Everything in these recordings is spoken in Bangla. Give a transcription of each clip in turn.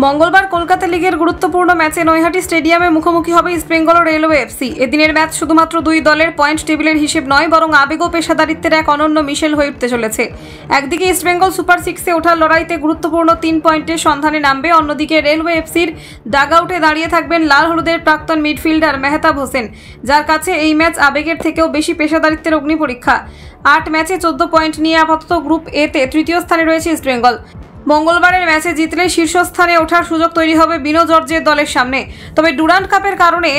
মঙ্গলবার কলকাতা লিগের গুরুত্বপূর্ণ ম্যাচে নৈহাটি স্টেডিয়ামে মুখোমুখি হবে ইস্টবেঙ্গল ও রেলওয়ে এফসি। এদিনের ম্যাচ শুধুমাত্র দুই দলের পয়েন্ট টেবিলের হিসেব নয়, বরং আবেগ ও পেশাদারিত্বের এক অনন্য মিশেল হয়ে উঠতে চলেছে। একদিকে ইস্টবেঙ্গল সুপার সিক্সে ওঠার লড়াইতে গুরুত্বপূর্ণ 3 পয়েন্টের সন্ধানে নামবে, অন্যদিকে রেলওয়ে এফসির ডাগআউটে দাঁড়িয়ে থাকবেন লাল হলুদের প্রাক্তন মিডফিল্ডার মেহতাব হোসেন, যার কাছে এই ম্যাচ আবেগের থেকেও বেশি পেশাদারিত্বের অগ্নি পরীক্ষা। 8 ম্যাচে 14 পয়েন্ট নিয়ে আপাতত গ্রুপ এতে তৃতীয় স্থানে রয়েছে ইস্টবেঙ্গল। মঙ্গলবারের ম্যাচে জিতলে শীর্ষস্থানে ওঠার সুযোগ তৈরি হবে বিনো জর্জের দলের সামনে। তবে ডুরান্ড কাপের কারণে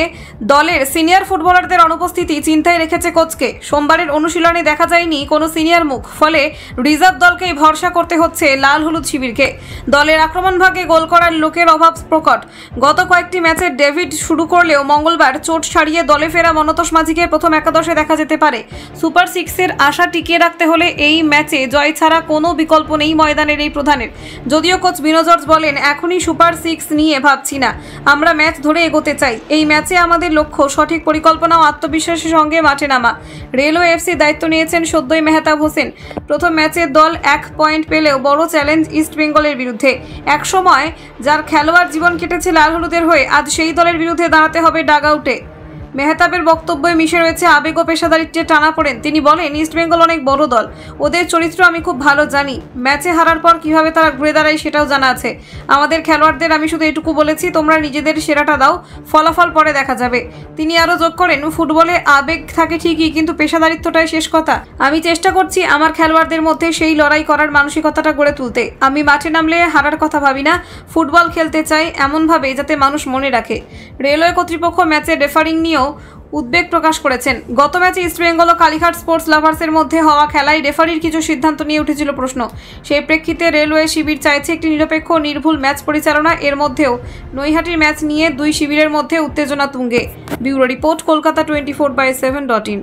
দলের সিনিয়র ফুটবলারদের অনুপস্থিতি চিন্তায় রেখেছে কোচকে। সোমবারের অনুশীলনে দেখা যায়নি কোনো সিনিয়র মুখ, ফলে রিজার্ভ দলকেই ভরসা করতে হচ্ছে লাল হলুদ শিবিরকে। দলের আক্রমণ ভাগে গোল করার লোকের অভাব প্রকট। গত কয়েকটি ম্যাচে ডেভিড শুরু করলেও মঙ্গলবার চোট সারিয়ে দলে ফেরা মনতোষ মাঝিকে প্রথম একাদশে দেখা যেতে পারে। সুপার সিক্সের আশা টিকিয়ে রাখতে হলে এই ম্যাচে জয় ছাড়া কোনো বিকল্প নেই ময়দানের এই প্রধানের। যদিও কোচ বিনো জর্জ বলেন, এখনই সুপার সিক্স নিয়ে ভাবছি না, আমরা ম্যাচ ধরে এগোতে চাই। এই ম্যাচে আমাদের লক্ষ্য সঠিক পরিকল্পনা ও আত্মবিশ্বাসের সঙ্গে মাঠে নামা। রেলওয়ে এফসি দায়িত্ব নিয়েছেন সদ্যই মেহতাব হোসেন। প্রথম ম্যাচে দল 1 পয়েন্ট পেলেও বড় চ্যালেঞ্জ ইস্ট বেঙ্গলের বিরুদ্ধে। এক সময় যার খেলোয়াড় জীবন কেটেছে লাল হলুদের হয়ে, আজ সেই দলের বিরুদ্ধে দাঁড়াতে হবে ডাগআউটে। মেহতাবের বক্তব্যে মিশে রয়েছে আবেগ ও পেশাদারিত্বের টানাপোড়েন। তিনি বলেন, ইস্টবেঙ্গল অনেক বড় দল, ওদের চরিত্র আমি খুব ভালো জানি। ম্যাচে হারার পর কিভাবে তারা ঘুরে দাঁড়ায় সেটাও জানা আছে। আমাদের খেলোয়াড়দের আমি শুধু এটুকু বলেছি, তোমরা নিজেদের সেরাটা দাও, ফলাফল পরে দেখা যাবে। তিনি আরও যোগ করেন, ফুটবলে আবেগ থাকে ঠিকই, কিন্তু পেশাদারিত্বটাই শেষ কথা। আমি চেষ্টা করছি আমার খেলোয়াড়দের মধ্যে সেই লড়াই করার মানসিকতাটা গড়ে তুলতে। আমি মাঠে নামলে হারার কথা ভাবি না, ফুটবল খেলতে চাই এমনভাবে যাতে মানুষ মনে রাখে। রেলওয়ে কর্তৃপক্ষ ম্যাচে রেফারিং নিয়েও উদ্বেগ প্রকাশ করেছেন। গত ম্যাচে ইস্টবেঙ্গল ও কালীঘাট স্পোর্টস লাভার্সের মধ্যে হওয়া খেলায় রেফারির কিছু সিদ্ধান্ত নিয়ে উঠেছিল প্রশ্ন। সেই প্রেক্ষিতে রেলওয়ে শিবির চাইছে একটি নিরপেক্ষ নির্ভুল ম্যাচ পরিচালনা। এর মধ্যেও নৈহাটির ম্যাচ নিয়ে দুই শিবিরের মধ্যে উত্তেজনা তুঙ্গে। Bureau report, Kolkata 24/7.in।